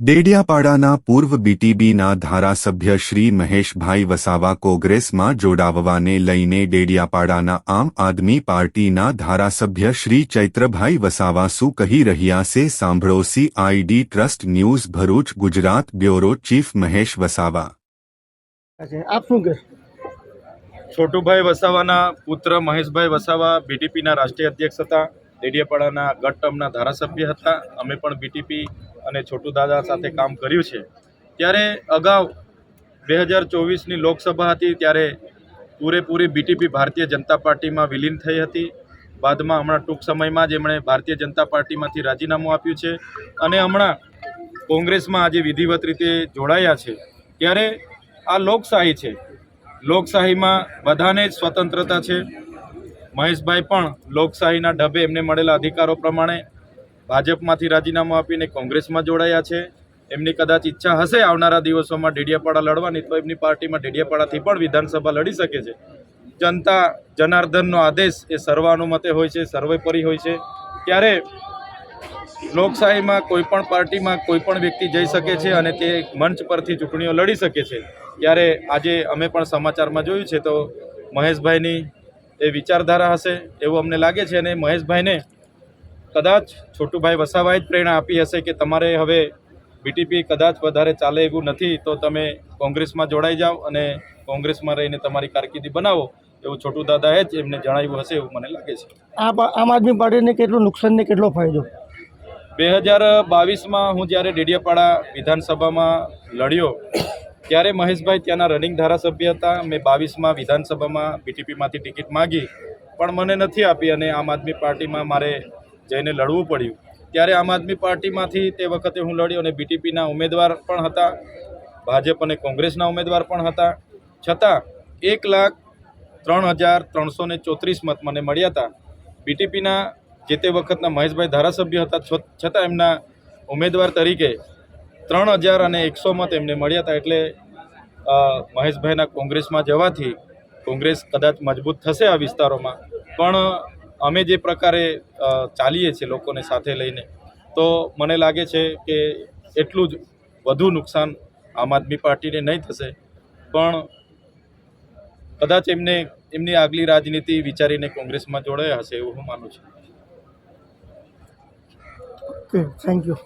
ડેડિયાપાડાના પૂર્વ બીટીબીના ધારાસભ્ય શ્રી મહેશભાઈ વસાવા કોંગ્રેસમાં જોડાવવાને લઈને ડેડિયાપાડાના આમ આદમી પાર્ટીના ધારાસભ્ય શ્રી ચૈત્રભાઈ વસાવા શું કહી રહ્યા છે સાંભળો CID trust news Bharuch Gujarat bureau chief Mahesh Vasava. આપ શું કહે? છોટુભાઈ વસાવાના પુત્ર મહેશભાઈ વસાવા બીટીપીના રાષ્ટ્રીય અધ્યક્ષ હતા। ડેડિયાપાડાના ગત ટર્મના ધારાસભ્ય હતા। અમે પણ બીટીપી અને છોટુ દાદા સાથે કામ કર્યું છે। ત્યારે અગાઉ 2024ની લોકસભા હતી ત્યારે પૂરેપૂરી બીટીપી ભારતીય જનતા પાર્ટીમાં વિલીન થઈ હતી। બાદમાં હમણાં ટૂંક સમયમાં જ એમણે ભારતીય જનતા પાર્ટીમાંથી રાજીનામું આપ્યું છે અને હમણાં કોંગ્રેસમાં આજે વિધિવત રીતે જોડાયા છે। ત્યારે આ લોકશાહી છે, લોકશાહીમાં બધાને જ સ્વતંત્રતા છે। મહેશભાઈ પણ લોકશાહીના ઢબે એમને મળેલા અધિકારો પ્રમાણે ભાજપમાંથી રાજીનામું આપીને કોંગ્રેસમાં જોડાયા છે। એમની કદાચ ઈચ્છા હશે આવનારા દિવસોમાં ડેડિયાપાડા લડવાની, તો એમની પાર્ટીમાં ડેડિયાપાડાથી પણ વિધાનસભા લડી શકે છે। જનતા જનાર્દનનો આદેશ એ સર્વાનુમતે હોય છે, સર્વોપરી હોય છે। ત્યારે લોકશાહીમાં કોઈપણ પાર્ટીમાં કોઈપણ વ્યક્તિ જઈ શકે છે અને તે મંચ પરથી ચૂંટણીઓ લડી શકે છે। ત્યારે આજે અમે પણ સમાચારમાં જોયું છે તો મહેશભાઈની એ વિચારધારા હશે એવું અમને લાગે છે અને મહેશભાઈને કદાચ છોટુભાઈ વસાવાએ જ પ્રેરણા આપી હશે કે તમારે હવે બીટીપી કદાચ વધારે ચાલે એવું નથી તો તમે કોંગ્રેસમાં જોડાઈ જાઓ અને કોંગ્રેસમાં રહીને તમારી કારકિર્દી બનાવો, એવું છોટુ દાદાએ જ એમને જણાવ્યું હશે એવું મને લાગે છે। આમ આદમી પાર્ટીને કેટલું નુકસાન ને કેટલો ફાયદો? 2022માં હું જ્યારે ડેડિયાપાડા વિધાનસભામાં લડ્યો ત્યારે મહેશભાઈ ત્યાંના રનિંગ ધારાસભ્ય હતા। મેં 22માં વિધાનસભામાં બીટીપીમાંથી ટિકિટ માગી પણ મને નથી આપી અને આમ આદમી પાર્ટીમાં મારે જઈને લડવું પડ્યું। ત્યારે આમ આદમી પાર્ટીમાંથી તે વખતે હું લડ્યો અને બીટીપીના ઉમેદવાર પણ હતા, ભાજપ અને કોંગ્રેસના ઉમેદવાર પણ હતા, છતાં 1,03,334 મત મને મળ્યા હતા। બીટીપીના જે તે વખતના મહેશભાઈ ધારાસભ્ય હતા છતાં એમના ઉમેદવાર તરીકે 3,100 મત એમને મળ્યા હતા। એટલે મહેશભાઈના કોંગ્રેસમાં જવાથી કોંગ્રેસ કદાચ મજબૂત થશે આ વિસ્તારોમાં, પણ અમે જે પ્રકારે ચાલીએ છીએ લોકોને સાથે લઈને તો મને લાગે છે કે એટલું જ વધુ નુકસાન આમ આદમી પાર્ટીને નહીં થશે, પણ કદાચ એમની આગલી રાજનીતિ વિચારીને કોંગ્રેસમાં જોડાયા હશે એવું હું માનું છું। Okay, thank you.